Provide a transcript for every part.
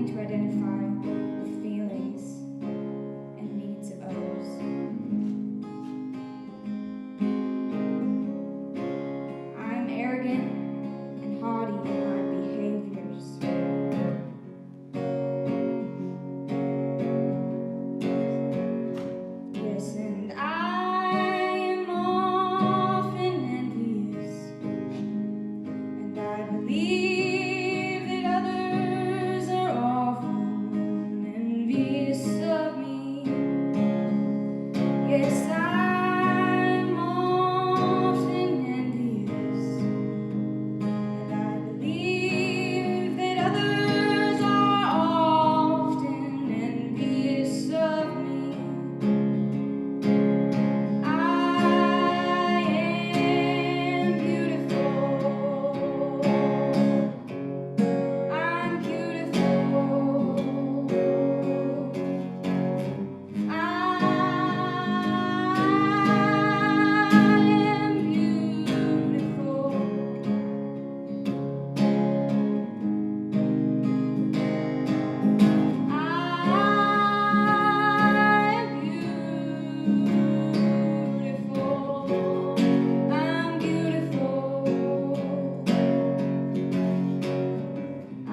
to identify the feelings and needs of others. I'm arrogant and haughty in my behaviors. Yes, and I am often envious, and I believe that others are often envious of me. Yes, I'm often envious, and I believe that others are often envious of me. I am beautiful. I'm beautiful. I am beautiful. I am beautiful. I'm beautiful. I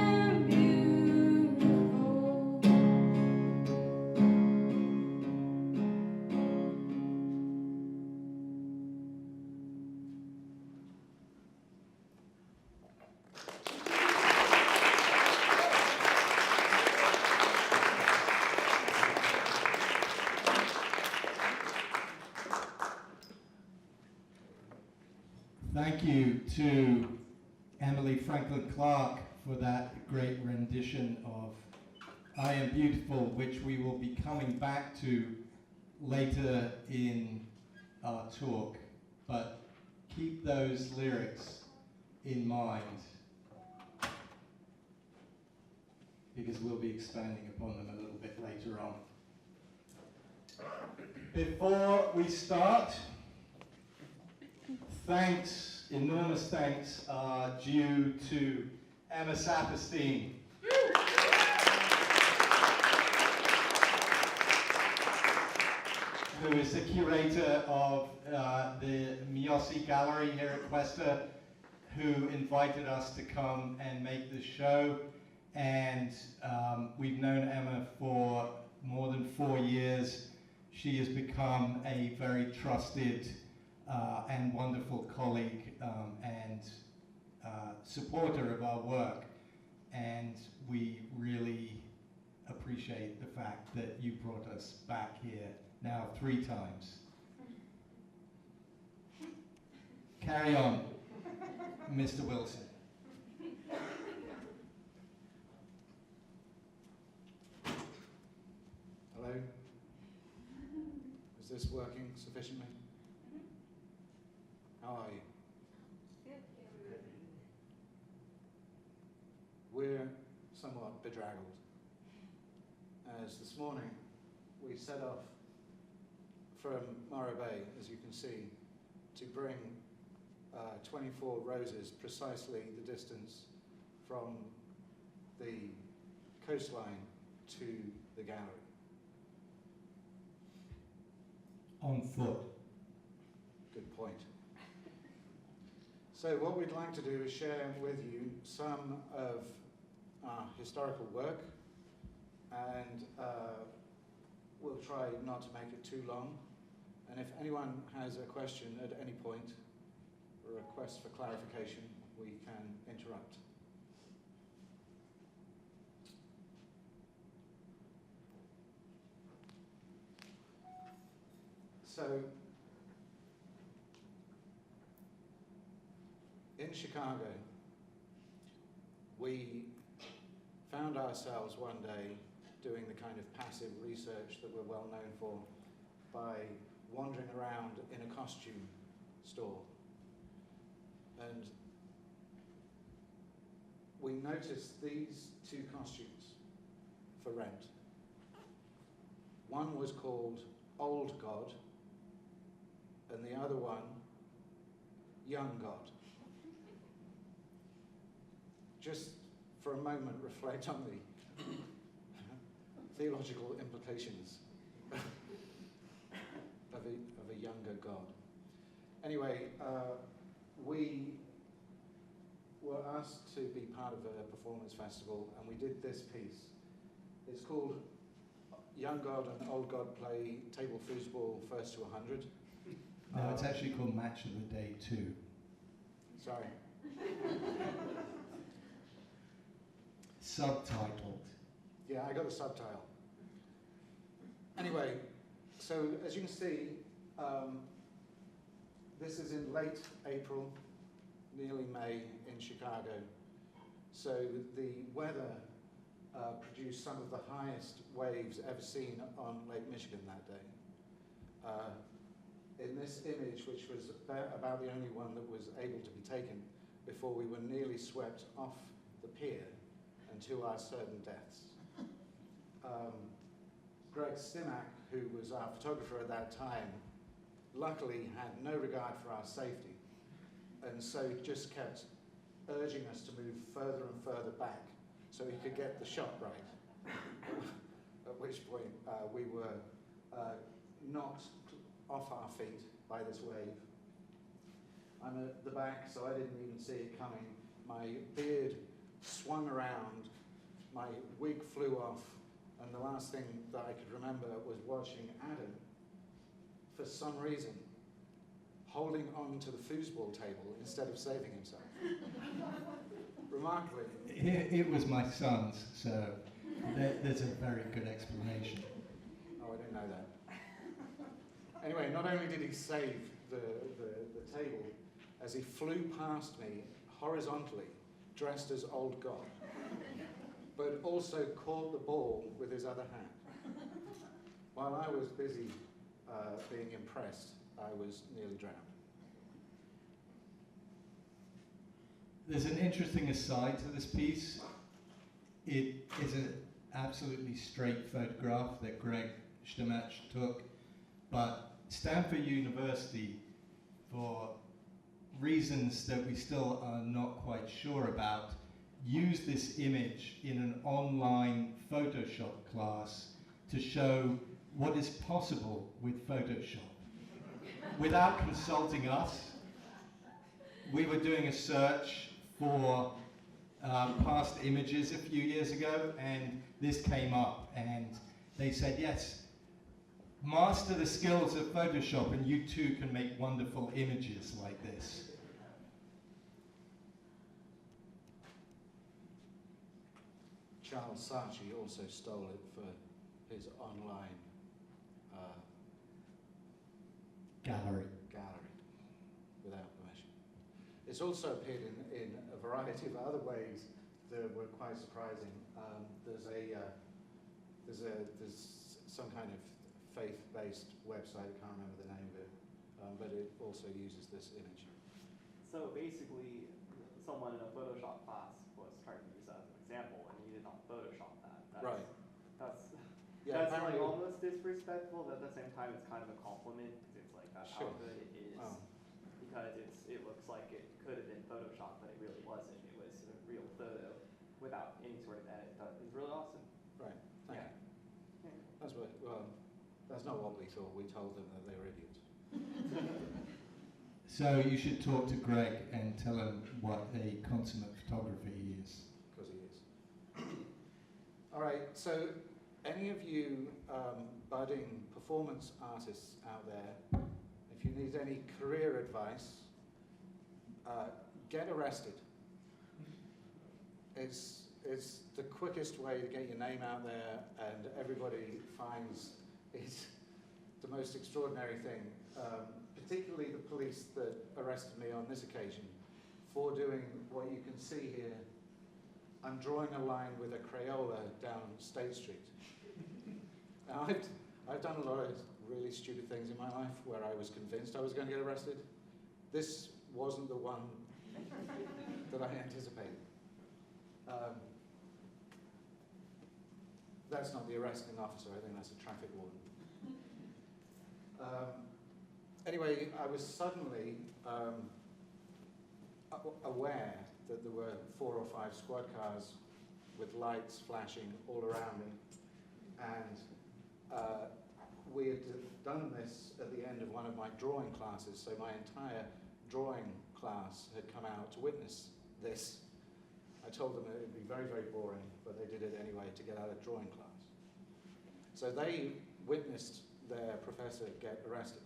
am beautiful. Thank you to Emily Franklin Clark for that great rendition of I Am Beautiful, which we will be coming back to later in our talk. But keep those lyrics in mind, because we'll be expanding upon them a little bit later on. Before we start, thanks, enormous thanks are due to Emma Saperstein. Who is the curator of the Miossi Gallery here at Cuesta, who invited us to come and make this show. And we've known Emma for more than 4 years. She has become a very trusted and wonderful colleague and supporter of our work. And we really appreciate the fact that you brought us back here now 3 times. Carry on, Mr. Wilson. Hello? Is this working sufficiently? How are you? We're somewhat bedraggled, as this morning we set off from Morro Bay, as you can see, to bring 24 roses, precisely the distance from the coastline to the gallery. On foot. Good point. So what we'd like to do is share with you some of our historical work, and we'll try not to make it too long. And if anyone has a question at any point, or a request for clarification, we can interrupt. So, in Chicago, we found ourselves one day doing the kind of passive research that we're well known for by wandering around in a costume store. And we noticed these 2 costumes for rent. One was called Old God, and the other one, Young God. just for a moment reflect on the theological implications of a younger God. Anyway, we were asked to be part of a performance festival, and we did this piece. It's called Young God and Old God Play Table Foosball First to 100. No, it's actually called Match of the Day 2. Sorry. Subtitled. Yeah, I got the subtitle. Anyway, so as you can see, this is in late April, nearly May in Chicago. So the weather produced some of the highest waves ever seen on Lake Michigan that day. In this image, which was about the only one that was able to be taken before we were nearly swept off the pier and to our certain deaths. Greg Stimac, who was our photographer at that time, luckily had no regard for our safety, and so just kept urging us to move further and further back so he could get the shot right. At which point we were knocked off our feet by this wave. I'm at the back, so I didn't even see it coming. My beard swung around, my wig flew off, and the last thing that I could remember was watching Adam, for some reason, holding on to the foosball table instead of saving himself. Remarkably. It was my son's, so there's a very good explanation. Oh, I didn't know that. Anyway, not only did he save the table, as he flew past me horizontally, dressed as Old God, but also caught the ball with his other hand. While I was busy being impressed, I was nearly drowned. There's an interesting aside to this piece. It is an absolutely straight photograph that Greg Stimac took, but Stanford University, for reasons that we still are not quite sure about, used this image in an online Photoshop class to show what is possible with Photoshop. Without consulting us, we were doing a search for past images a few years ago, and this came up, and they said, yes, master the skills of Photoshop and you too can make wonderful images like this. Charles Saatchi also stole it for his online Gallery. Without permission. It's also appeared in a variety of other ways that were quite surprising. There's some kind of faith-based website, I can't remember the name of it, but it also uses this image. So basically, someone in a Photoshop class was trying to use that as an example, and you did not Photoshop that. Right. That's Yeah, like apparently- almost disrespectful, but at the same time, it's kind of a compliment because it's like that's Sure. how good it is. Oh. Because it looks like it could have been Photoshopped, but it really wasn't. It was a real photo without any sort of edit. That is really awesome. Right. Thank Yeah. you. That's not what we thought. We told them that they were idiots. So you should talk to Greg and tell him what a consummate photographer he is. Because he is. All right, so any of you budding performance artists out there, if you need any career advice, get arrested. It's the quickest way to get your name out there, and everybody finds it the most extraordinary thing, particularly the police that arrested me on this occasion for doing what you can see here. I'm drawing a line with a Crayola down State Street. Now, I've done a lot of really stupid things in my life where I was convinced I was going to get arrested. This wasn't the one that I anticipated. That's not the arresting officer, I think that's a traffic warden. Anyway, I was suddenly aware that there were 4 or 5 squad cars with lights flashing all around me. And we had done this at the end of one of my drawing classes, so my entire drawing class had come out to witness this. I told them it would be very, very boring, but they did it anyway to get out of drawing class. So they witnessed their professor get arrested.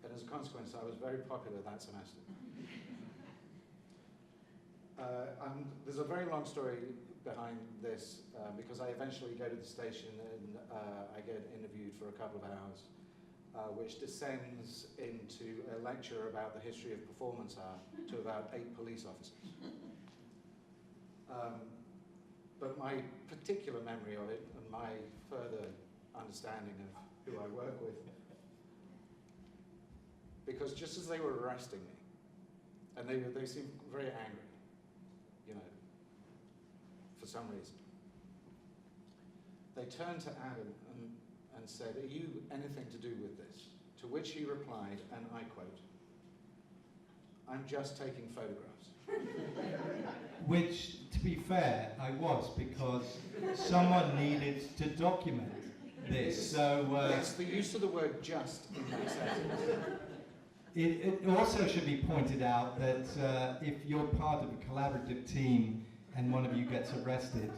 And as a consequence, I was very popular that semester. There's a very long story behind this because I eventually go to the station and I get interviewed for a couple of hours, which descends into a lecture about the history of performance art to about 8 police officers. But my particular memory of it and my further understanding of who I work with, because just as they were arresting me, and they seemed very angry, you know, for some reason, they turned to Adam and said, "Are you anything to do with this?" To which he replied, and I quote, "I'm just taking photographs." Which, to be fair, I was, because someone needed to document this. So yes, the use of the word "just" in that sentence. It also should be pointed out that if you're part of a collaborative team and one of you gets arrested,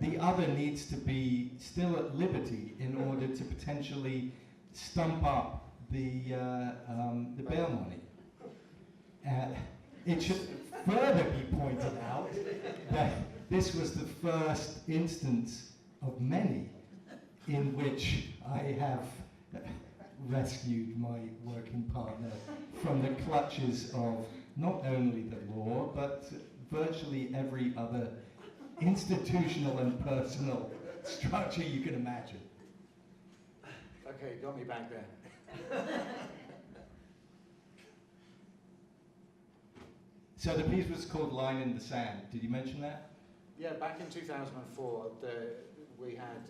the other needs to be still at liberty in order to potentially stump up the bail money. It should further be pointed out that this was the first instance of many in which I have rescued my working partner from the clutches of not only the law, but virtually every other institutional and personal structure you can imagine. Okay, got me back there. So the piece was called Line in the Sand. Did you mention that? Yeah, back in 2004, we had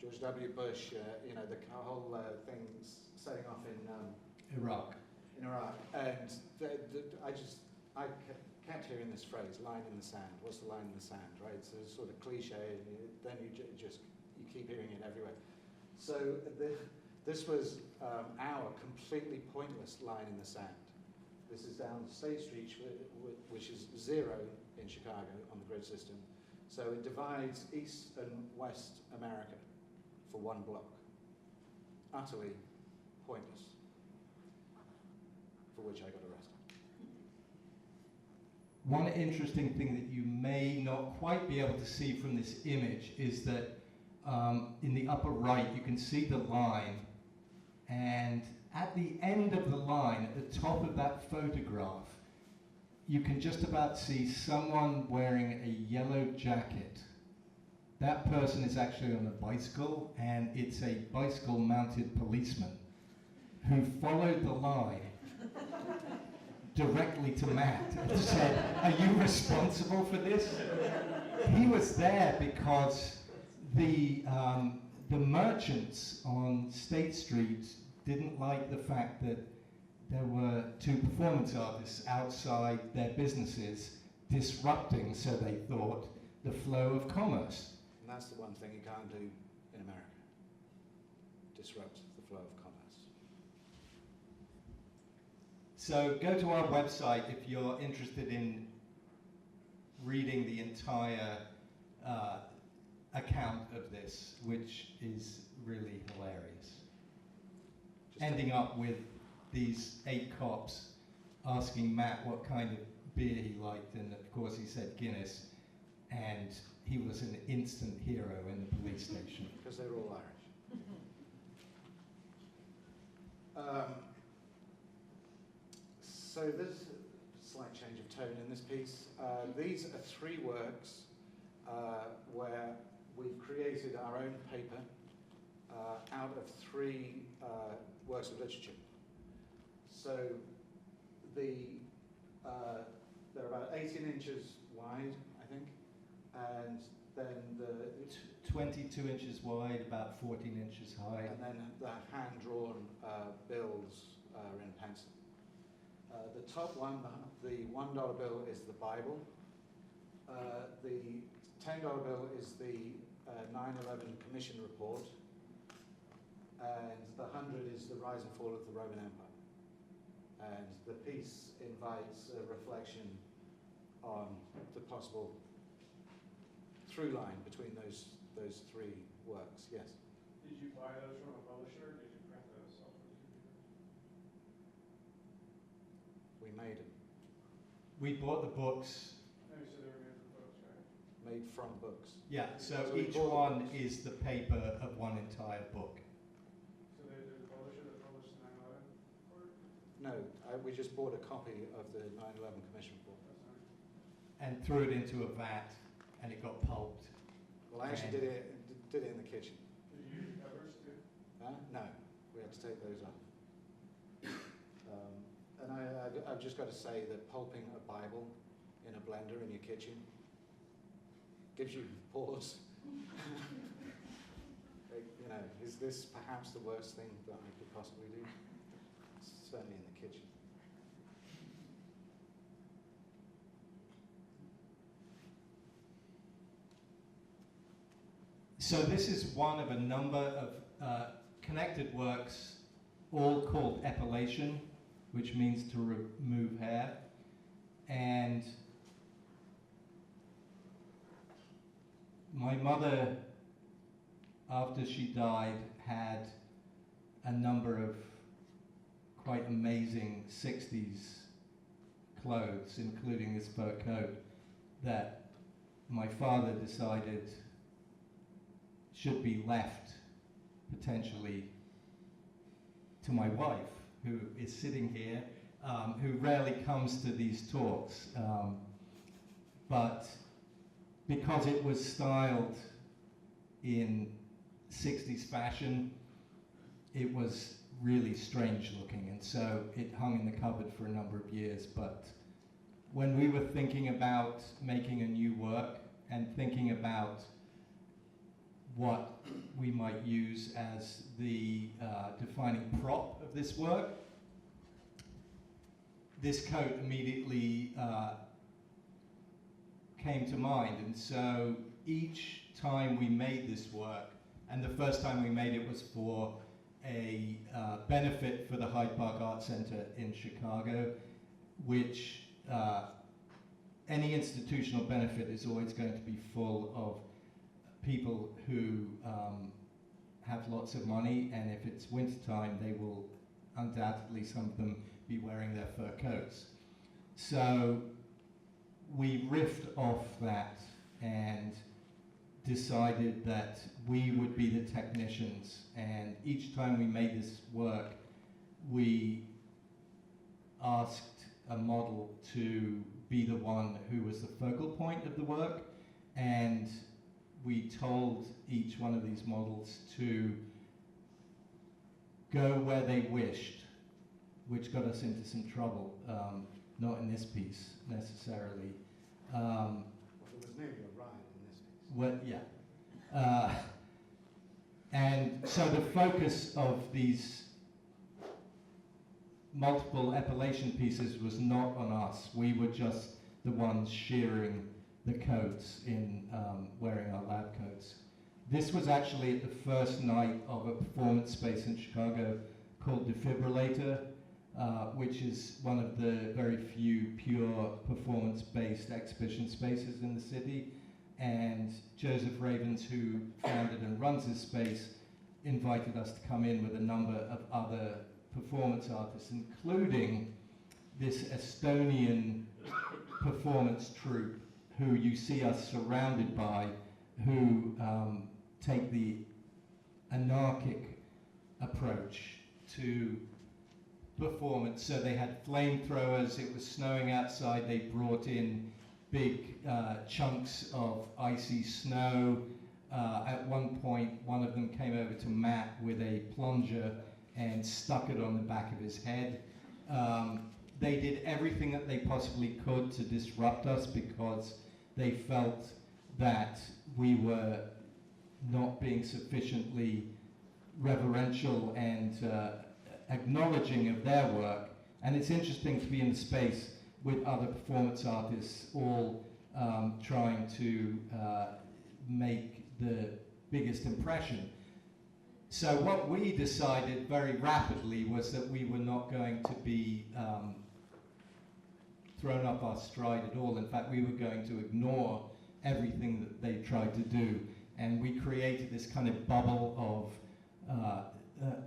George W. Bush, you know, the whole thing setting off in Iraq. And I kept hearing this phrase, "line in the sand." What's the line in the sand, right? It's a sort of cliche, and then you keep hearing it everywhere. So this was our completely pointless line in the sand. This is down State Street, which is 0 in Chicago on the grid system. So it divides East and West America for 1 block. Utterly pointless. For which I got arrested. One interesting thing that you may not quite be able to see from this image is that in the upper right you can see the line, and at the end of the line, at the top of that photograph, you can just about see someone wearing a yellow jacket. That person is actually on a bicycle, and it's a bicycle-mounted policeman who followed the line directly to Matt and said, "Are you responsible for this?" He was there because the merchants on State Street didn't like the fact that there were 2 performance artists outside their businesses disrupting, so they thought, the flow of commerce. And that's the one thing you can't do in America. Disrupt the flow of commerce. So go to our website if you're interested in reading the entire account of this, which is really hilarious. Ending up with these 8 cops asking Matt what kind of beer he liked, and of course he said Guinness, and he was an instant hero in the police station. Because they were all Irish. So there's a slight change of tone in this piece. These are 3 works where we've created our own paper out of 3 works of literature. So they're about 18 inches wide, I think, and then the 22 inches wide, about 14 inches high. and then the hand-drawn bills are in pencil. The top one, the $1 bill, is the Bible. The $10 bill is the 9/11 Commission report, and the 100 is the rise and fall of the Roman Empire. And the piece invites a reflection on the possible through line between those three works. Yes. Did you buy those from a publisher, or did you print those off of the computer? We made them, We bought the books. No, you said they were made for books, right? made from books. Yeah, so So we each bought the one books. is the paper of one entire book. So they're the publisher that published the 9/11 report? No, we just bought a copy of the 9/11 Commission report. That's fine. And threw it into a vat, and it got pulped. Well, I actually did it in the kitchen. Did you use the covers too? No, we had to take those off. And I've just got to say that pulping a Bible in a blender in your kitchen gives you pause. You know, is this perhaps the worst thing that I could possibly do? Certainly in the kitchen. So this is one of a number of connected works, all called Epilation, which means to remove hair. And my mother, after she died, had a number of quite amazing 60s clothes, including this fur coat, that my father decided should be left potentially to my wife, who is sitting here, who rarely comes to these talks. But because it was styled in 60s fashion, it was really strange looking, and so it hung in the cupboard for a number of years. But when we were thinking about making a new work and thinking about what we might use as the defining prop of this work, this coat immediately came to mind. And so each time we made this work, and the first time we made it was for a benefit for the Hyde Park Art Center in Chicago, which any institutional benefit is always going to be full of people who have lots of money, and if it's wintertime, they will undoubtedly, some of them, be wearing their fur coats. So we riffed off that and decided that we would be the technicians, and each time we made this work, we asked a model to be the one who was the focal point of the work, and we told each one of these models to go where they wished, which got us into some trouble, not in this piece necessarily. Well, there was nearly a ride in this piece. Well, yeah. And so the focus of these multiple epilation pieces was not on us. We were just the ones shearing the coats in wearing our lab coats. This was actually at the first night of a performance space in Chicago called Defibrillator, which is one of the very few pure performance-based exhibition spaces in the city. And Joseph Ravens, who founded and runs this space, invited us to come in with a number of other performance artists, including this Estonian performance troupe who you see us surrounded by, who take the anarchic approach to performance. So they had flamethrowers, it was snowing outside, they brought in big chunks of icy snow. At one point, one of them came over to Matt with a plunger and stuck it on the back of his head. They did everything that they possibly could to disrupt us because they felt that we were not being sufficiently reverential and acknowledging of their work And it's interesting to be in the space with other performance artists all trying to make the biggest impression. So what we decided very rapidly was that we were not going to be thrown up our stride at all. In fact, we were going to ignore everything that they tried to do. And we created this kind of bubble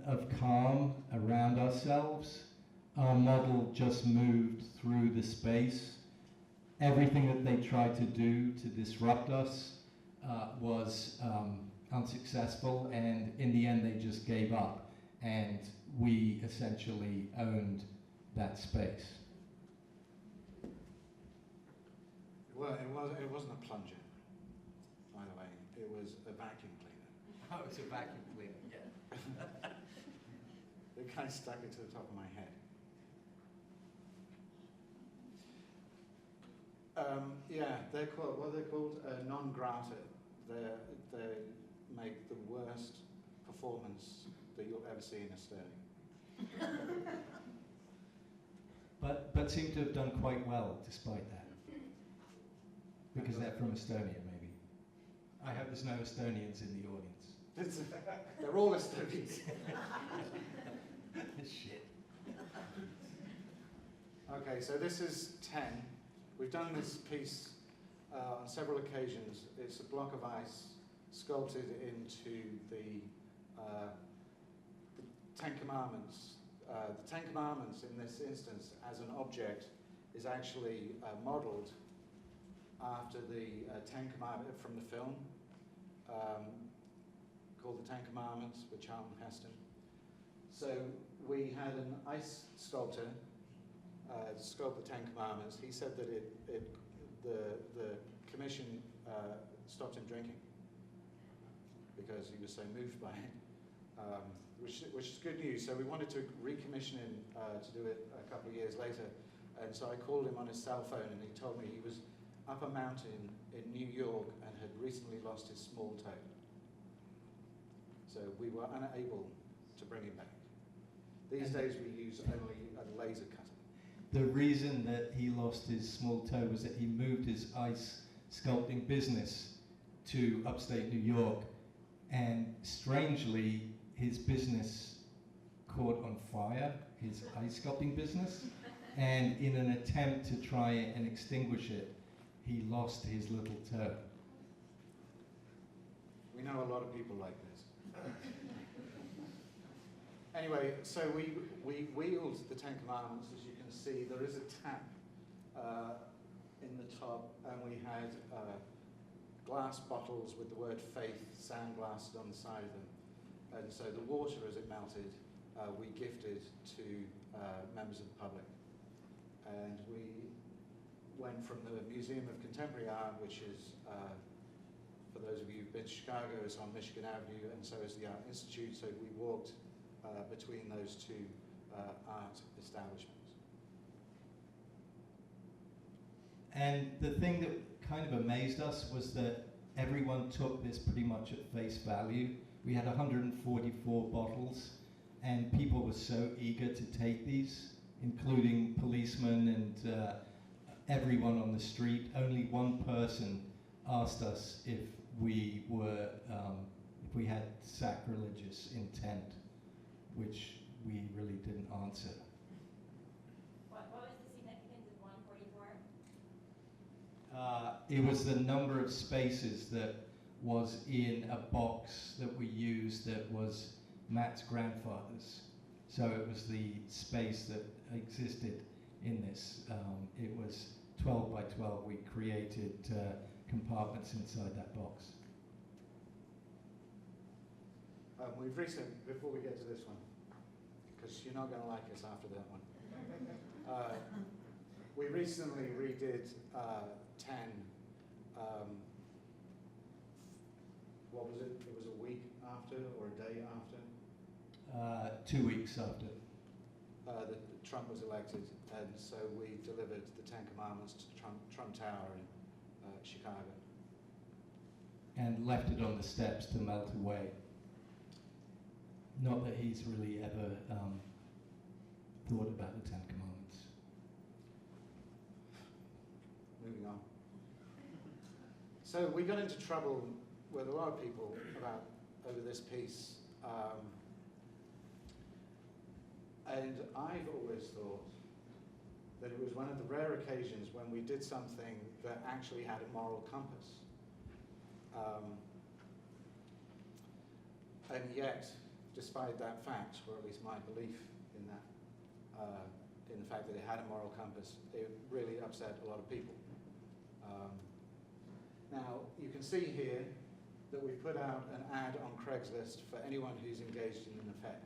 of calm around ourselves. Our model just moved through the space. Everything that they tried to do to disrupt us was unsuccessful, and in the end they just gave up, and we essentially owned that space. Well, it wasn't a plunger, by the way. It was a vacuum cleaner. Oh, it's a vacuum cleaner, yeah. It kind of stuck it to the top of my head. Yeah, they're called, what are they called? Non grata. They make the worst performance that you'll ever see in Estonia. But seem to have done quite well despite that. Because they're from Estonia, maybe. I hope there's no Estonians in the audience. They're all Estonians. Shit. Okay, so this is 10. We've done this piece on several occasions. It's a block of ice sculpted into the Ten Commandments. The Ten Commandments, in this instance, as an object, is actually modelled after the Ten Commandments from the film called The Ten Commandments with Charlton Heston. So we had an ice sculptor sculpt the Ten Commandments. He said that the commission stopped him drinking because he was so moved by it, which is good news. So we wanted to recommission him to do it a couple of years later, and so I called him on his cell phone, and he told me he was up a mountain in New York and had recently lost his small toe. So we were unable to bring him back. These days we use only a laser cutter. The reason that he lost his small toe was that he moved his ice sculpting business to upstate New York, and strangely his business caught on fire, his ice sculpting business, and in an attempt to try and extinguish it, he lost his little toe. We know a lot of people like this. Anyway, so we wheeled the Ten Commandments. As you can see, there is a tap in the top, and we had glass bottles with the word faith sandblasted on the side of them. And so the water, as it melted, we gifted to members of the public. And we went from the Museum of Contemporary Art, which is, for those of you who've been to Chicago, is on Michigan Avenue, and so is the Art Institute. So we walked between those two art establishments. And the thing that kind of amazed us was that everyone took this pretty much at face value. We had 144 bottles, and people were so eager to take these, including policemen and everyone on the street. Only one person asked us if we were, if we had sacrilegious intent, which we really didn't answer. What was the significance of 144? It was the number of spaces that was in a box that we used that was Matt's grandfather's. So it was the space that existed in this. It was 12 by 12. We created compartments inside that box. We've recently, before we get to this one, because you're not going to like us after that one, we recently redid 10. What was it? It was a week after or a day after? 2 weeks after. Trump was elected, and so we delivered the Ten Commandments to Trump Tower in Chicago. And left it on the steps to melt away. Not that he's really ever thought about the Ten Commandments. Moving on. So we got into trouble with a lot of people over this piece. And I've always thought that it was one of the rare occasions when we did something that actually had a moral compass. And yet, despite that fact, or at least my belief in that, in the fact that it had a moral compass, it really upset a lot of people. Now, you can see here that we put out an ad on Craigslist for anyone who's engaged in an affair.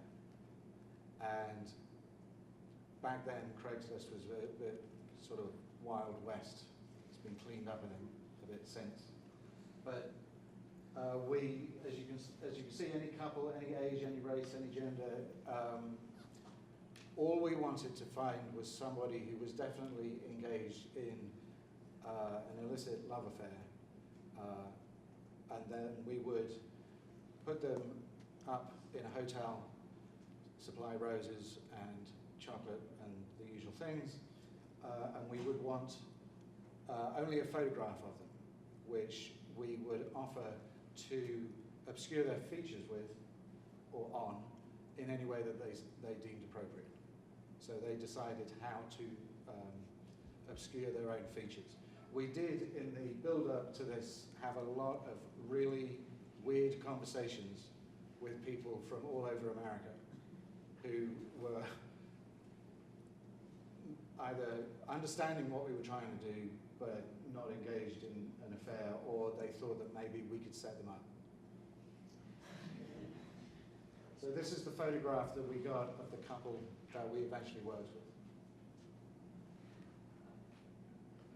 And back then, Craigslist was a sort of Wild West. It's been cleaned up, I think, a bit since. But we, as you can see, any couple, any age, any race, any gender, all we wanted to find was somebody who was definitely engaged in an illicit love affair. And then we would put them up in a hotel, supply roses and chocolate and the usual things, and we would want only a photograph of them, which we would offer to obscure their features with or on in any way that they deemed appropriate. So they decided how to obscure their own features. We did, in the build-up to this, have a lot of really weird conversations with people from all over America who were either understanding what we were trying to do but not engaged in an affair, or they thought that maybe we could set them up. So this is the photograph that we got of the couple that we eventually worked with.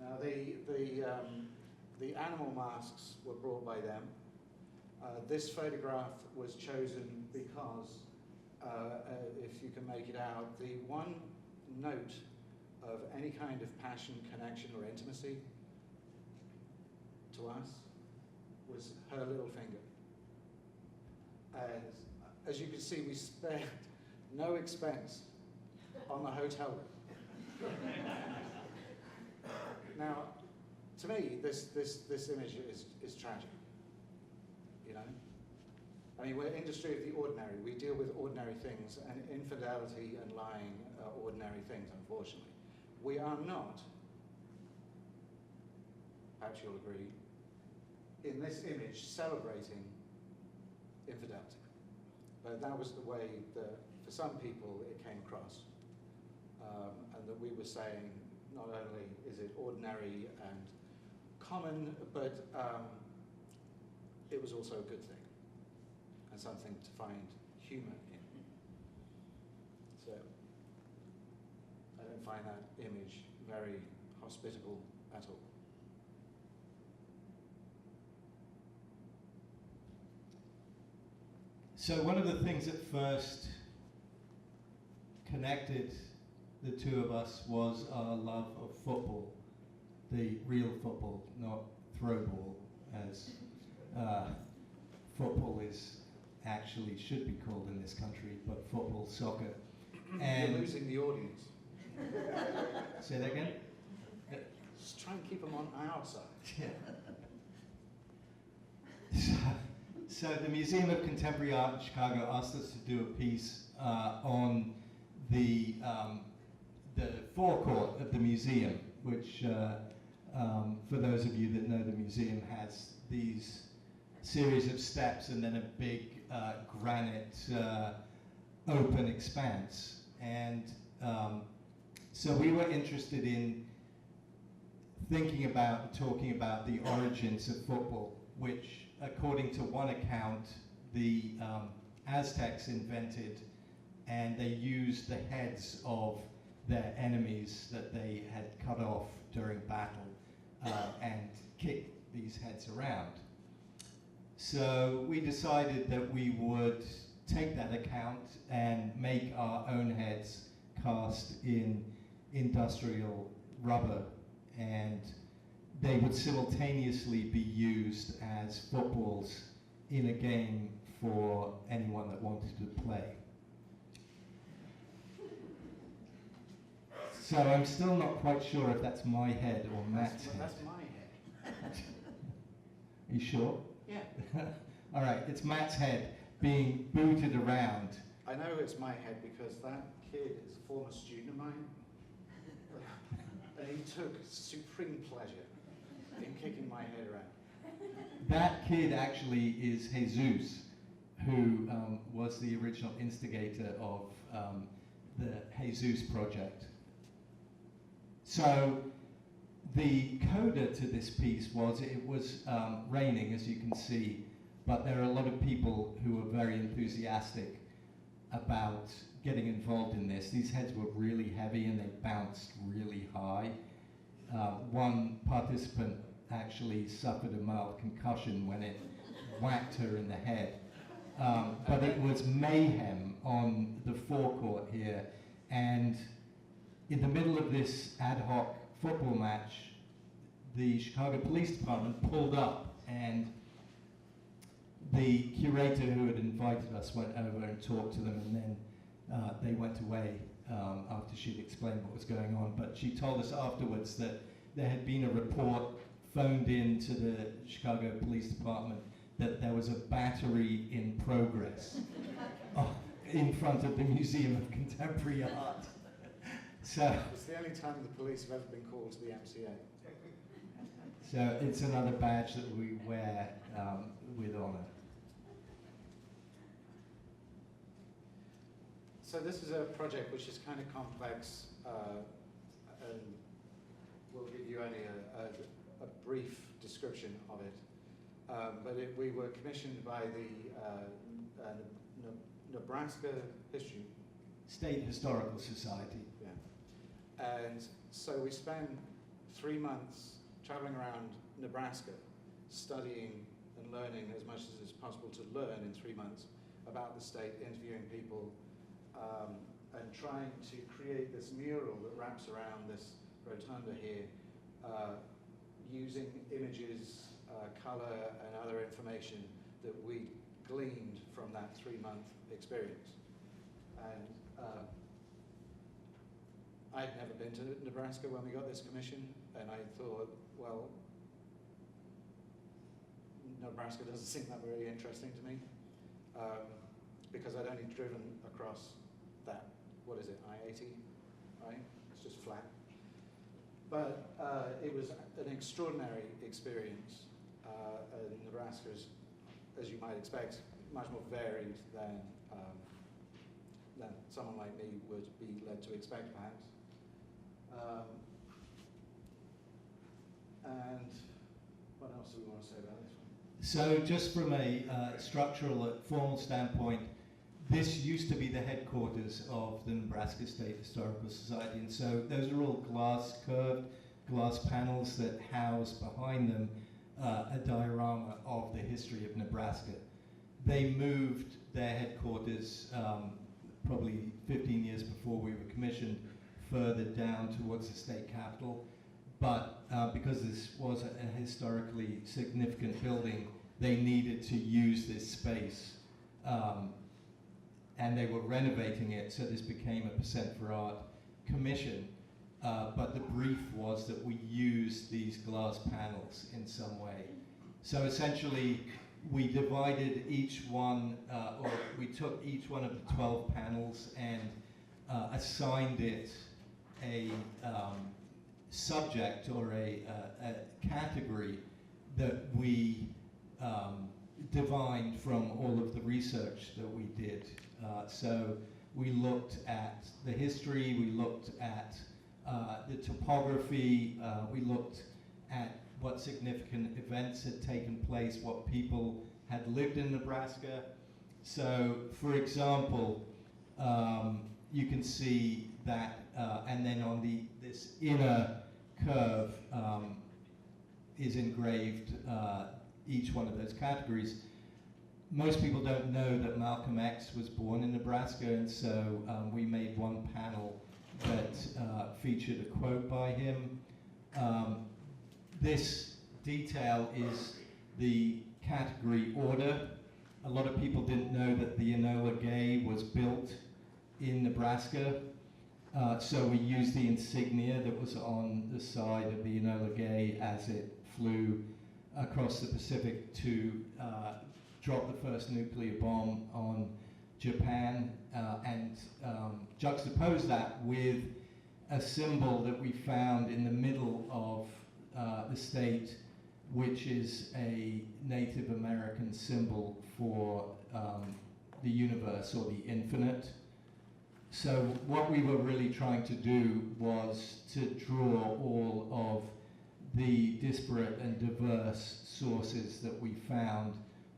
Now the animal masks were brought by them. This photograph was chosen because, if you can make it out, the one note of any kind of passion, connection, or intimacy to us was her little finger. And as you can see, we spared no expense on the hotel room. Now, to me, this image is tragic. You know, I mean, we're industry of the ordinary. We deal with ordinary things, and infidelity and lying are ordinary things, unfortunately. We are not, perhaps you'll agree, in this image celebrating infidelity. But that was the way that, for some people, it came across. And that we were saying, not only is it ordinary and common, but it was also a good thing and something to find humour in. So I don't find that image very hospitable at all. So one of the things that first connected the two of us was our love of football, the real football, not throw ball, as football is actually should be called in this country, but football, soccer. And you're losing the audience. Say that again? Just try and keep them on our side. Yeah. So the Museum of Contemporary Art in Chicago asked us to do a piece on the forecourt of the museum, which for those of you that know the museum has these series of steps and then a big granite open expanse. And so we were interested in thinking about, talking about the origins of football, which according to one account, the Aztecs invented, and they used the heads of their enemies that they had cut off during battle and kicked these heads around. So we decided that we would take that account and make our own heads cast in industrial rubber, and they would simultaneously be used as footballs in a game for anyone that wanted to play. So I'm still not quite sure if that's my head or Matt's head. That's my head. Are you sure? Yeah. All right, it's Matt's head being booted around. I know it's my head because that kid is a former student of mine. And he took supreme pleasure in kicking my head around. That kid actually is Jesus, who was the original instigator of the Jesus project. So the coda to this piece was, it was raining, as you can see, but there are a lot of people who were very enthusiastic about getting involved in this. These heads were really heavy and they bounced really high. One participant actually suffered a mild concussion when it whacked her in the head. But it was mayhem on the forecourt here, and in the middle of this ad hoc football match, the Chicago Police Department pulled up, and the curator who had invited us went over and talked to them, and then they went away after she'd explained what was going on. But she told us afterwards that there had been a report phoned in to the Chicago Police Department that there was a battery in progress in front of the Museum of Contemporary Art. So It's the only time the police have ever been called to the MCA. So it's another badge that we wear with honor. So this is a project which is kind of complex, and we'll give you only a brief description of it. But we were commissioned by the Nebraska State Historical Society. Yeah. And so we spent 3 months traveling around Nebraska, studying and learning as much as it's possible to learn in 3 months about the state, interviewing people, and trying to create this mural that wraps around this rotunda here, using images, color, and other information that we gleaned from that 3-month experience. And I'd never been to Nebraska when we got this commission, and I thought, well, Nebraska doesn't seem that very interesting to me, because I'd only driven across that, what is it, I-80, right? It's just flat. But it was an extraordinary experience. Nebraska is, as you might expect, much more varied than someone like me would be led to expect, perhaps. And what else do we want to say about this one? So just from a structural, formal standpoint, this used to be the headquarters of the Nebraska State Historical Society, and so those are all curved glass panels that house behind them a diorama of the history of Nebraska. They moved their headquarters probably 15 years before we were commissioned further down towards the state capitol, but because this was a historically significant building, they needed to use this space. And they were renovating it, so this became a Percent for Art commission. But the brief was that we use these glass panels in some way. So essentially, we divided each one, or we took each one of the 12 panels and assigned it a subject or a category that we divined from all of the research that we did. So we looked at the history, we looked at the topography, we looked at what significant events had taken place, what people had lived in Nebraska. So, for example, you can see that, and then on this inner curve is engraved each one of those categories. Most people don't know that Malcolm X was born in Nebraska, and so we made one panel that featured a quote by him. This detail is the category order. A lot of people didn't know that the Enola Gay was built in Nebraska. So we used the insignia that was on the side of the Enola Gay as it flew across the Pacific to drop the first nuclear bomb on Japan, and juxtapose that with a symbol that we found in the middle of the state, which is a Native American symbol for the universe or the infinite. So what we were really trying to do was to draw all of the disparate and diverse sources that we found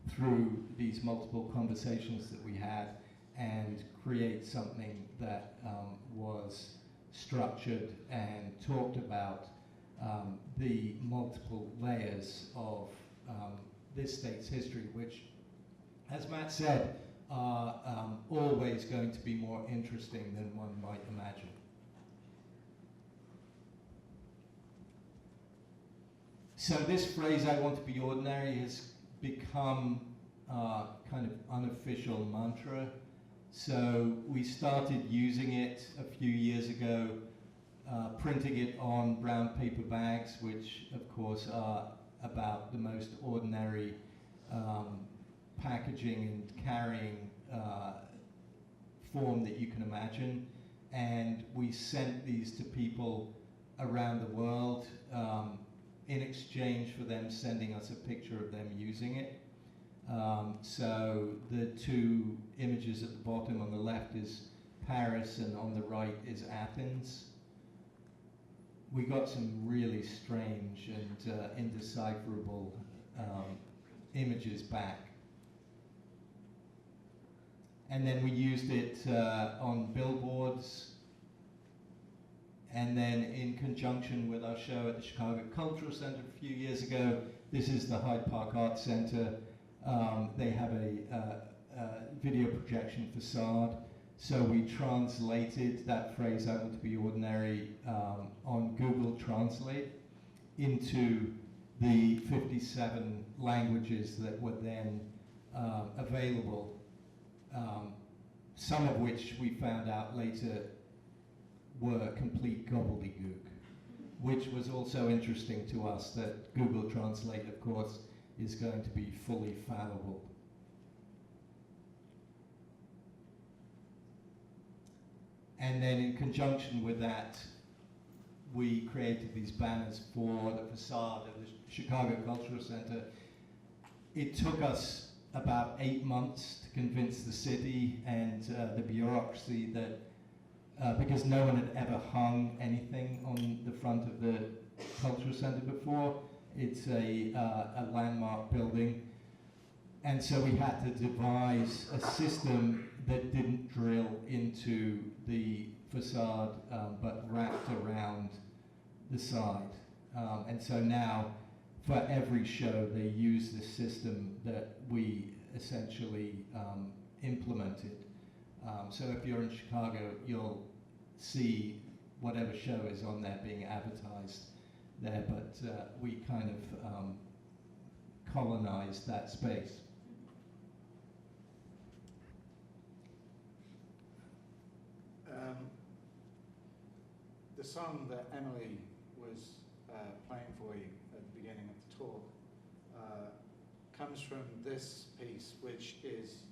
through these multiple conversations that we had and create something that was structured and talked about the multiple layers of this state's history, which, as Matt said, are always going to be more interesting than one might imagine. So this phrase, "I want to be ordinary," has become kind of unofficial mantra. So we started using it a few years ago, printing it on brown paper bags, which of course are about the most ordinary packaging and carrying form that you can imagine. And we sent these to people around the world in exchange for them sending us a picture of them using it. So the two images at the bottom on the left is Paris and on the right is Athens. We got some really strange and indecipherable images back. And then we used it on billboards. And then in conjunction with our show at the Chicago Cultural Center a few years ago, this is the Hyde Park Arts Center. They have a video projection facade. So we translated that phrase, "I want to be ordinary," on Google Translate into the 57 languages that were then available, some of which we found out later were complete gobbledygook, which was also interesting to us, that Google Translate, of course, is going to be fully fallible. And then in conjunction with that, we created these banners for the facade of the Chicago Cultural Center. It took us about 8 months to convince the city and the bureaucracy that, because no one had ever hung anything on the front of the Cultural Center before. It's a landmark building. And so we had to devise a system that didn't drill into the facade, but wrapped around the side. And so now, for every show, they use this system that we essentially implemented. So if you're in Chicago, you'll see whatever show is on there being advertised there, but we kind of colonized that space. The song that Emily was playing for you at the beginning of the talk comes from this piece, which is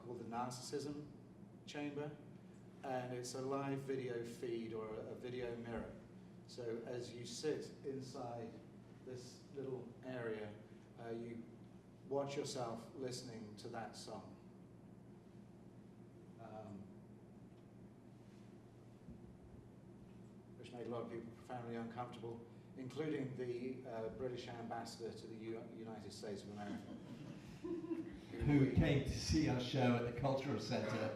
called the Narcissism Chamber, and it's a live video feed or a video mirror. So as you sit inside this little area, you watch yourself listening to that song. Which made a lot of people profoundly uncomfortable, including the British ambassador to the United States of America. Who came to see our show at the Cultural Center.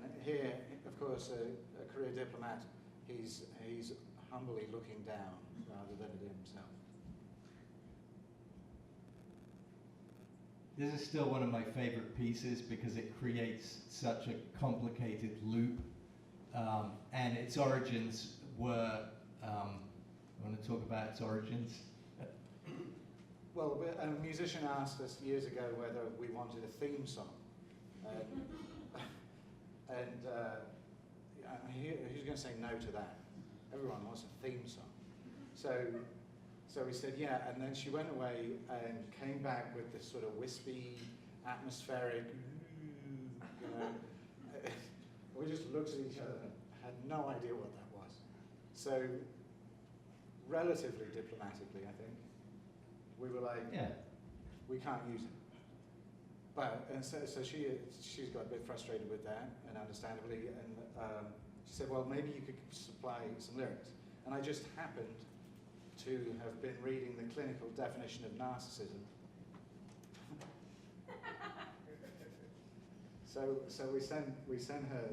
And here, of course, a career diplomat, he's humbly looking down rather than at himself. This is still one of my favorite pieces because it creates such a complicated loop. And its origins were, I want to talk about its origins. Well, a musician asked us years ago whether we wanted a theme song. And who's going to say no to that? Everyone wants a theme song. So we said, yeah, and then she went away and came back with this sort of wispy, atmospheric, you know. We just looked at each other and had no idea what that was. So, relatively diplomatically, I think, we were like, Yeah. we can't use it. But, and so she's got a bit frustrated with that, and understandably, and she said, well, maybe you could supply some lyrics. And I just happened to have been reading the clinical definition of narcissism. So we send her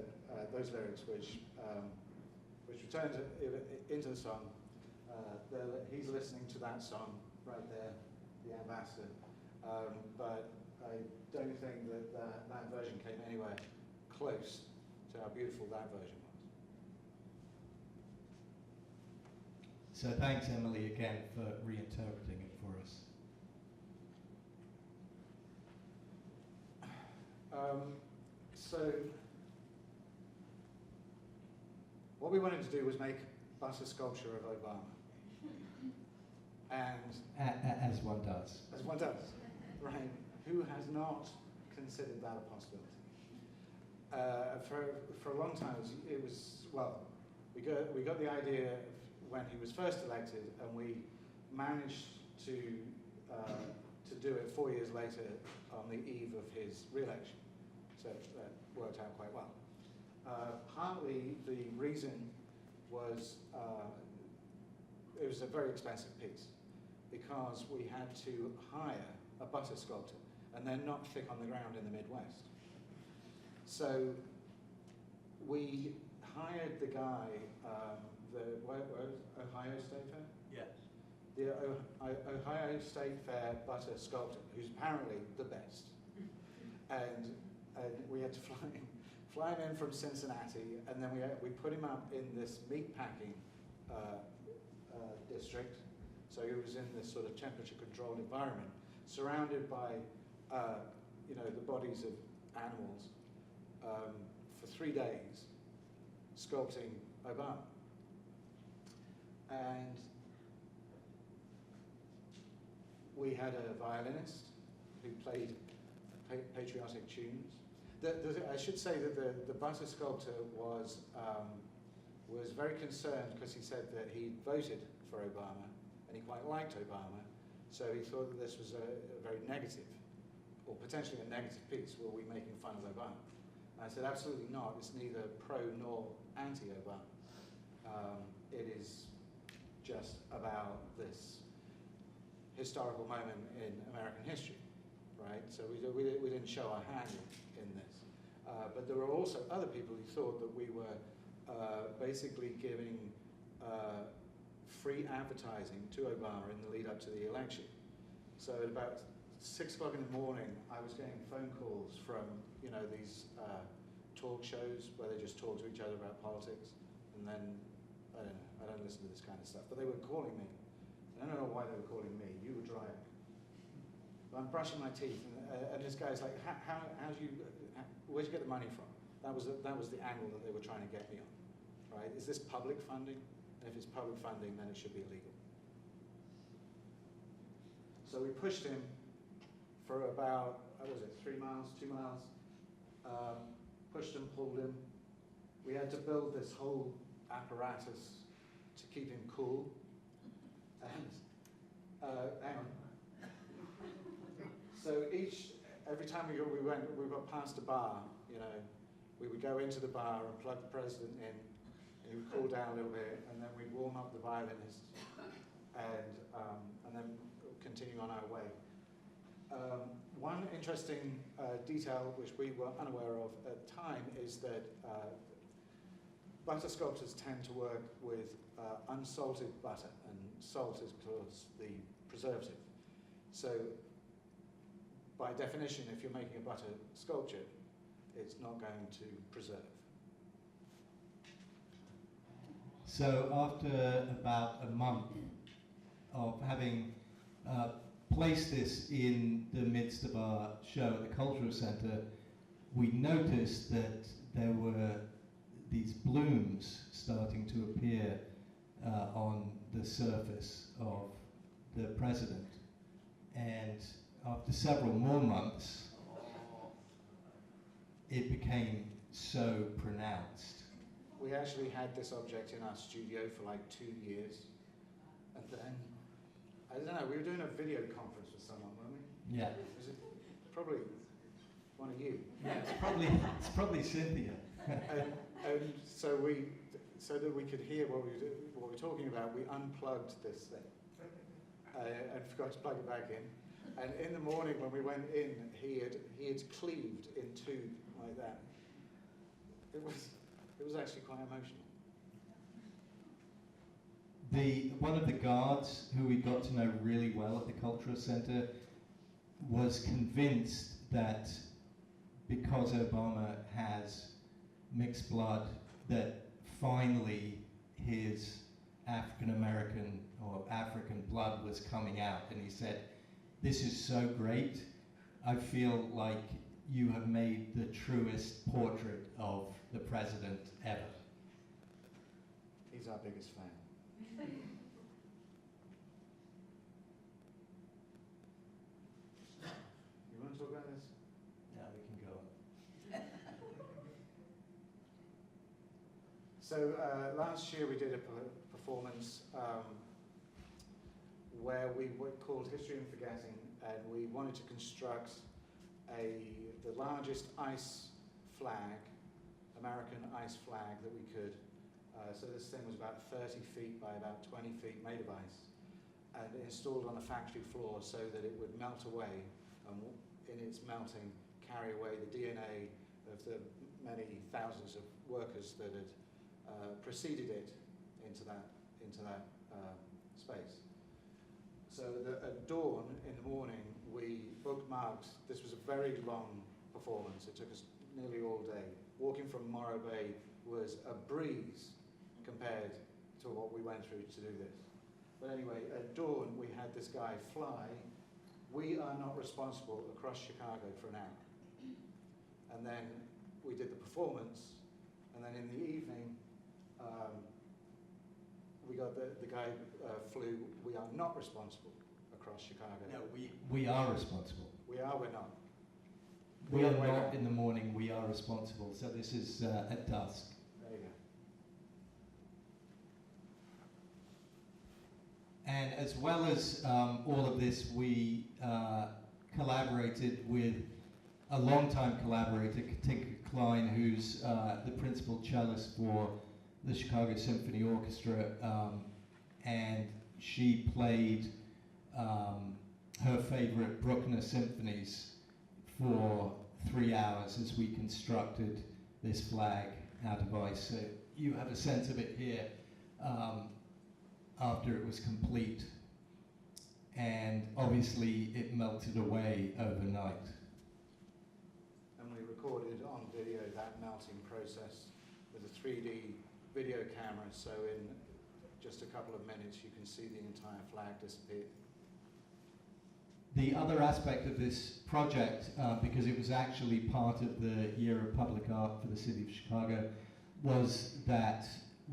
those lyrics, which returns into the song. He's listening to that song right there, the ambassador. But I don't think that version came anywhere close to how beautiful that version was. So thanks, Emily, again for reinterpreting it for us. So what we wanted to do was make a butter sculpture of Obama. And As one does. as one does, right? Who has not considered that a possibility? For a long time, it was well, we got the idea when he was first elected, and we managed to do it 4 years later on the eve of his re-election. So that worked out quite well. Partly the reason was it was a very expensive piece because we had to hire a butter sculptor, and they're not thick on the ground in the Midwest. So we hired the guy, where Ohio State Fair? Yes. The Ohio State Fair butter sculptor, who's apparently the best. And we had to fly him in from Cincinnati, and then we put him up in this meat packing district. So he was in this sort of temperature-controlled environment, surrounded by, the bodies of animals for 3 days, sculpting Obama. And we had a violinist who played patriotic tunes. I should say that the butter sculptor was very concerned because he said that he voted for Obama and he quite liked Obama, so he thought that this was a very negative, or potentially a negative piece. Were we making fun of Obama? And I said, absolutely not. It's neither pro nor anti-Obama. It is just about this historical moment in American history, right? So we didn't show our hand in this. But there were also other people who thought that we were basically giving free advertising to Obama in the lead up to the election. So at about 6 o'clock in the morning, I was getting phone calls from these talk shows where they just talk to each other about politics, and then I don't listen to this kind of stuff, but they were calling me. I don't know why they were calling me. You were driving. But I'm brushing my teeth, and this guy's like, where'd you get the money from? That was the angle that they were trying to get me on, right? Is this public funding? And if it's public funding, then it should be illegal. So we pushed him for about, 3 miles, 2 miles, pushed him, pulled him. We had to build this whole apparatus to keep him cool. And, hang on. So every time we got past a bar, we would go into the bar and plug the president in, and he would cool down a little bit, and then we'd warm up the violinist, and then continue on our way. One interesting detail which we were unaware of at the time is that butter sculptors tend to work with unsalted butter, and salt is, of course, the preservative. So by definition, if you're making a butter sculpture, it's not going to preserve. So after about a month of having placed this in the midst of our show at the Cultural Centre, we noticed that there were these blooms starting to appear on the surface of the president. And after several more months, it became so pronounced. We actually had this object in our studio for like 2 years. And then, I don't know, we were doing a video conference with someone, weren't we? Yeah. Was it probably one of you? Yeah, it's probably Cynthia. and so that we could hear what we were talking about, we unplugged this thing and forgot to plug it back in. And in the morning when we went in, he had cleaved in two like that. It was actually quite emotional. One of the guards who we got to know really well at the Cultural Center was convinced that because Obama has mixed blood, that finally his African American or African blood was coming out. And he said, "This is so great. I feel like you have made the truest portrait of the president ever." He's our biggest fan. You want to talk about this? Yeah, we can go on. So last year we did a performance where we called History and Forgetting, and we wanted to construct the largest ice flag, American ice flag that we could. So this thing was about 30 feet by about 20 feet, made of ice, and installed on a factory floor so that it would melt away, and in its melting carry away the DNA of the many thousands of workers that had preceded it into that space. So at dawn in the morning, we bookmarked. This was a very long performance. It took us nearly all day. Walking from Morro Bay was a breeze compared to what we went through to do this. But anyway, at dawn, we had this guy fly. We are not responsible across Chicago for an hour. And then we did the performance, and then in the evening, we got the guy flew. We are not responsible across Chicago. No, we are responsible. We are, we're not. We are not in the morning, we are responsible. So this is at dusk. There you go. And as well as all of this, we collaborated with a longtime collaborator, Katinka Klein, who's the principal cellist for the Chicago Symphony Orchestra, and she played her favorite Bruckner symphonies for 3 hours as we constructed this flag out of ice. So you have a sense of it here after it was complete. And obviously it melted away overnight. And we recorded on video that melting process with a 3D video camera, so in just a couple of minutes you can see the entire flag disappear. The other aspect of this project, because it was actually part of the Year of Public Art for the City of Chicago, was that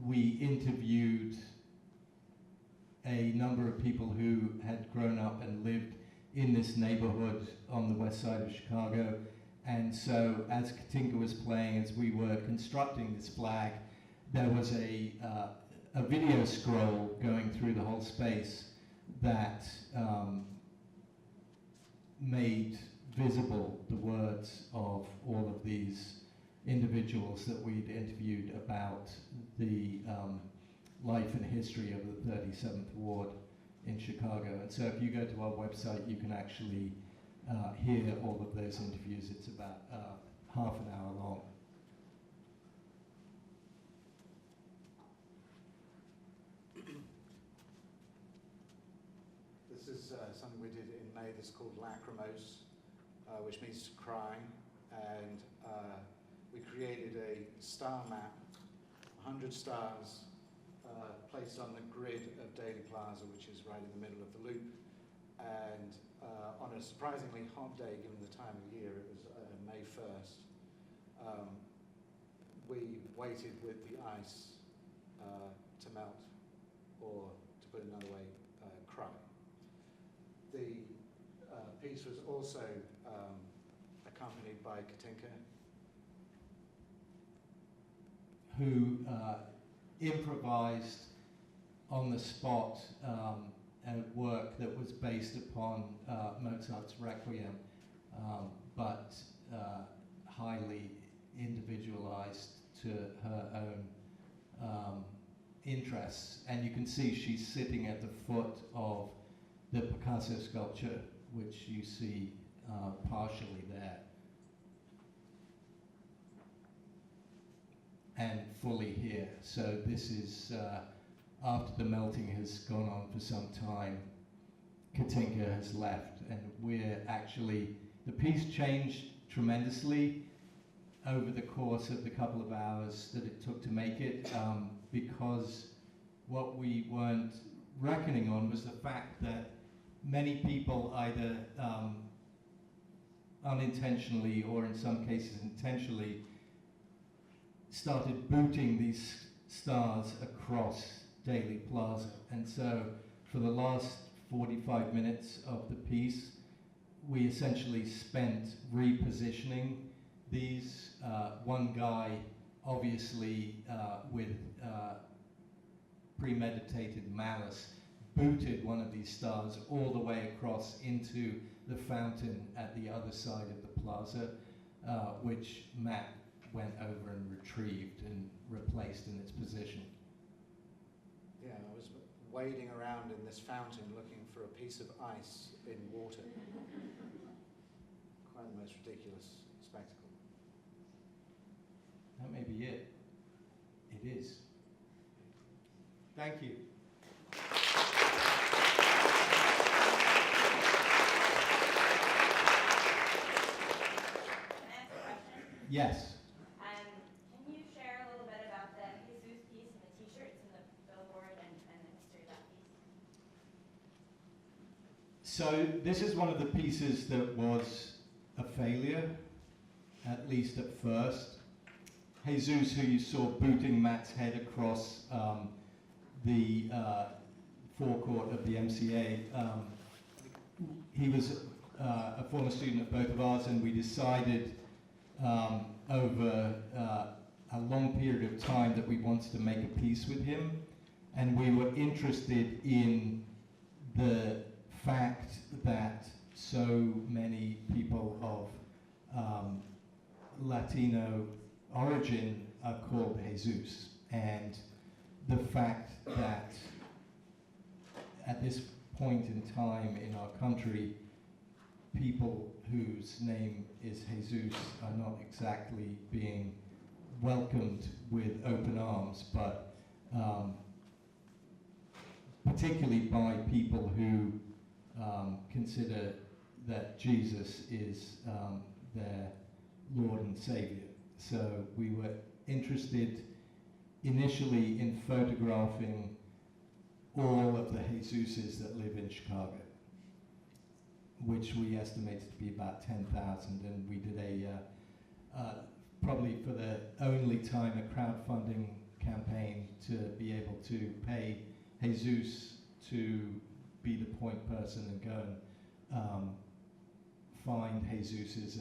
we interviewed a number of people who had grown up and lived in this neighborhood on the west side of Chicago. And so as Katinka was playing, as we were constructing this flag, there was a video scroll going through the whole space that made visible the words of all of these individuals that we'd interviewed about the life and history of the 37th Ward in Chicago. And so if you go to our website, you can actually hear all of those interviews. It's about half an hour long. This is something we did in May. This is called Lachrymose, which means crying. And we created a star map, 100 stars placed on the grid of Daly Plaza, which is right in the middle of the loop. And on a surprisingly hot day, given the time of year, it was May 1st, we waited with the ice to melt, or to put it another way, cry. The piece was also accompanied by Katinka, who improvised on the spot a work that was based upon Mozart's Requiem, but highly individualized to her own interests. And you can see she's sitting at the foot of the Picasso sculpture, which you see partially there, and fully here. So this is after the melting has gone on for some time. Katinka has left, and we're actually, the piece changed tremendously over the course of the couple of hours that it took to make it, because what we weren't reckoning on was the fact that many people either unintentionally or in some cases intentionally started booting these stars across Daly Plaza. And so for the last 45 minutes of the piece, we essentially spent repositioning these. One guy, obviously with premeditated malice, booted one of these stars all the way across into the fountain at the other side of the plaza, which Matt went over and retrieved and replaced in its position. yeah, I was wading around in this fountain looking for a piece of ice in water. Quite the most ridiculous spectacle. That may be it. It is. Thank you. Can I ask a question? Yes. Can you share a little bit about the Jesus piece and the t-shirts and the billboard and the history of that piece? So this is one of the pieces that was a failure, at least at first. Jesus, who you saw booting Matt's head across the forecourt of the MCA, he was a former student of both of ours, and we decided over a long period of time that we wanted to make a piece with him, and we were interested in the fact that so many people of Latino origin are called Jesus, and the fact that at this point in time in our country, people whose name is Jesus are not exactly being welcomed with open arms, but particularly by people who consider that Jesus is their Lord and Savior. So we were interested initially in photographing all of the Jesuses that live in Chicago, which we estimated to be about 10,000, and we did probably for the only time a crowdfunding campaign to be able to pay Jesus to be the point person and go and find Jesuses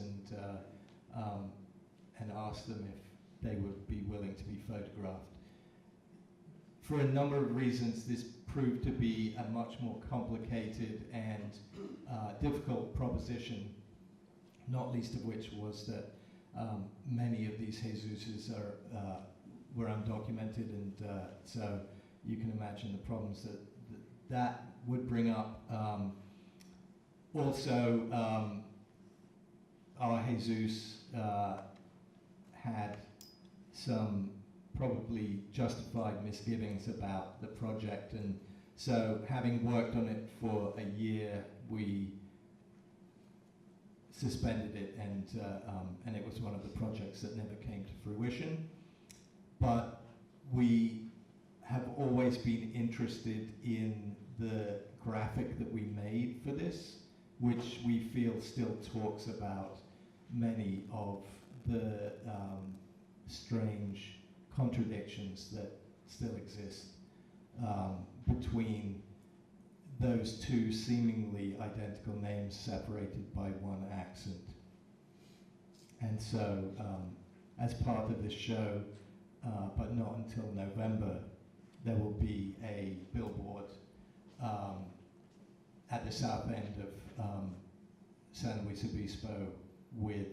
and ask them if they would be willing to be photographed. For a number of reasons, this proved to be a much more complicated and difficult proposition, not least of which was that many of these Jesuses were undocumented, and so you can imagine the problems that would bring up. Also, our Jesus had some probably justified misgivings about the project, and so having worked on it for a year, we suspended it, and it was one of the projects that never came to fruition. But we have always been interested in the graphic that we made for this, which we feel still talks about many of the strange contradictions that still exist between those two seemingly identical names separated by one accent. And so, as part of this show, but not until November, there will be a billboard at the south end of San Luis Obispo with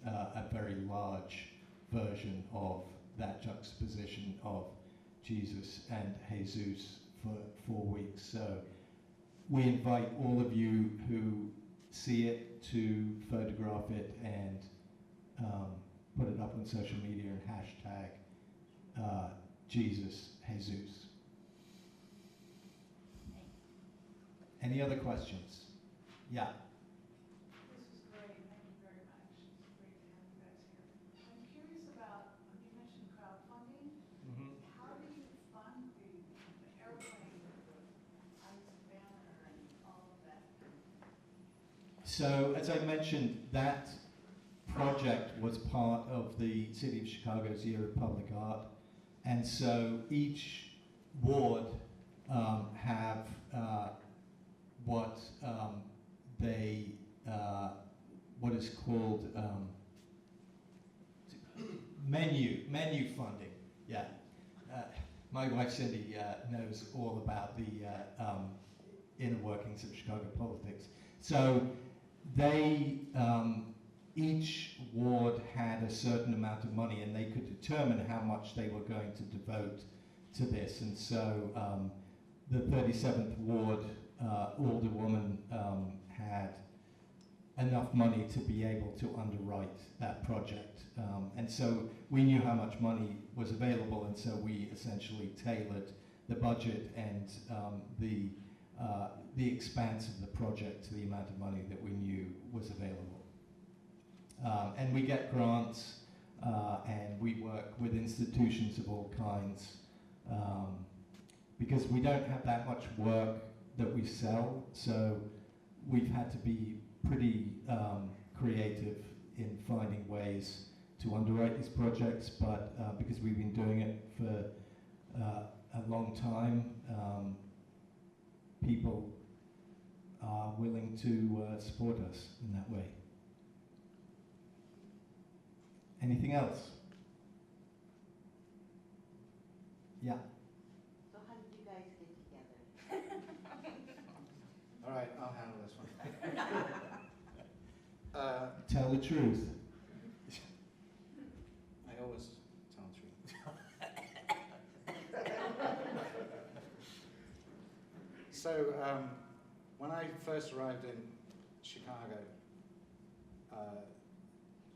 a very large version of that juxtaposition of Jesus and Jesus for 4 weeks. So we invite all of you who see it to photograph it and put it up on social media and hashtag Jesus, Jesus. Any other questions? Yeah. This is great. Thank you very much. It's great to have you guys here. I'm curious about, you mentioned crowdfunding. Mm-hmm. How do you fund the airplane, the ice banner, and all of that? So, as I mentioned, that project was part of the City of Chicago's Year of Public Art, and so each ward have what what is called menu funding. Yeah, my wife Cindy knows all about the inner workings of Chicago politics. So they each ward had a certain amount of money, and they could determine how much they were going to devote to this. And so the 37th ward alderwoman had enough money to be able to underwrite that project. And so we knew how much money was available, and so we essentially tailored the budget and the expanse of the project to the amount of money that we knew was available. And we get grants, and we work with institutions of all kinds, because we don't have that much work that we sell, so we've had to be pretty creative in finding ways to underwrite these projects, but because we've been doing it for a long time, people are willing to support us in that way. Anything else? Yeah. So how did you guys get together? All right, I'll handle this one. Tell the truth. I always tell the truth. So, when I first arrived in Chicago,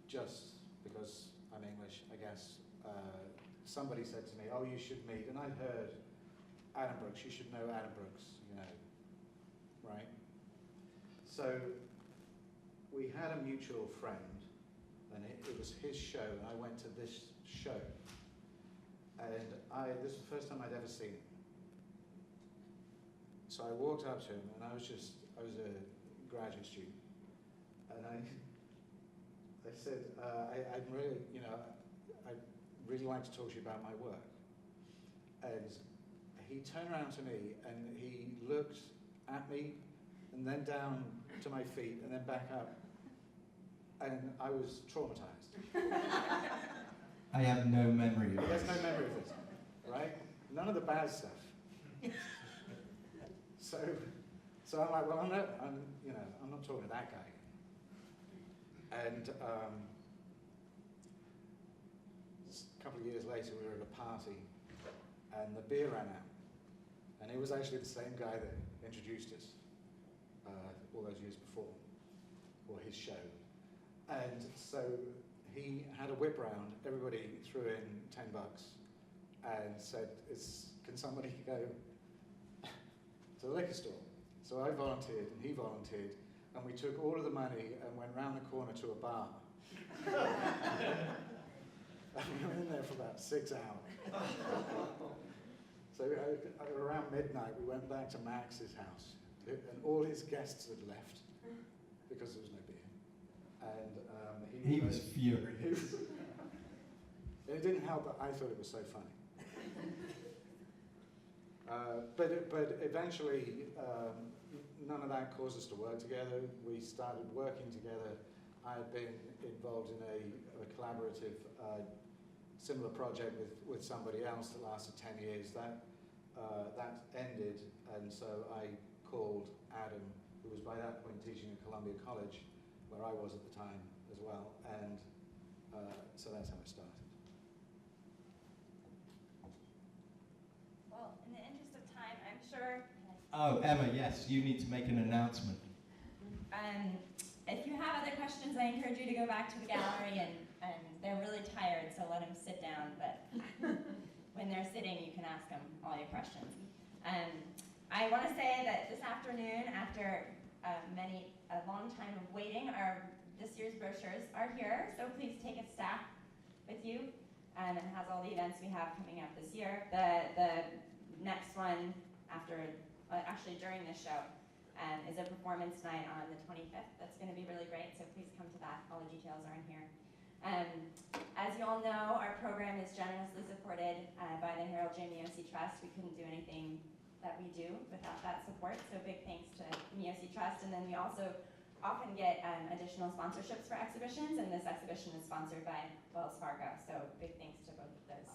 just because I'm English, I guess, somebody said to me, "Oh, you should meet," and I'd heard Adam Brooks, you should know Adam Brooks, you know, right? So we had a mutual friend, and it was his show, and I went to this show, and this was the first time I'd ever seen him. So I walked up to him, and I was a graduate student, and I said, I'd really, you know, I'd really like to talk to you about my work. And he turned around to me, and he looked at me, and then down to my feet, and then back up, and I was traumatized. I have no memory of He has this. no memory of this, right? None of the bad stuff. So I'm like, well, I'm not talking to that guy. And a couple of years later, we were at a party, and the beer ran out. And it was actually the same guy that introduced us all those years before, or his show. And so he had a whip round. Everybody threw in $10 and said, can somebody go to the liquor store? So I volunteered, and he volunteered, and we took all of the money and went round the corner to a bar. And we were in there for about 6 hours. So around midnight, we went back to Max's house, and all his guests had left because there was no beer. And He was furious. And it didn't help that I thought it was so funny. But eventually, none of that caused us to work together. We started working together. I had been involved in a collaborative similar project with somebody else that lasted 10 years. That ended, and so I called Adam, who was by that point teaching at Columbia College, where I was at the time as well, and so that's how it started. Well, in the interest of time, I'm sure. Oh, Emma, yes, you need to make an announcement. If you have other questions, I encourage you to go back to the gallery, and they're really tired, so let them sit down, but when they're sitting, you can ask them all your questions. I want to say that this afternoon, after a long time of waiting, this year's brochures are here, so please take a stack with you. It has all the events we have coming up this year. The next one actually during this show, is a performance night on the 25th. That's going to be really great, so please come to that. All the details are in here. As you all know, our program is generously supported by the Harold J. Miossi Trust. We couldn't do anything that we do without that support, so big thanks to Miossi Trust. And then we also often get additional sponsorships for exhibitions, and this exhibition is sponsored by Wells Fargo, so big thanks to both of those.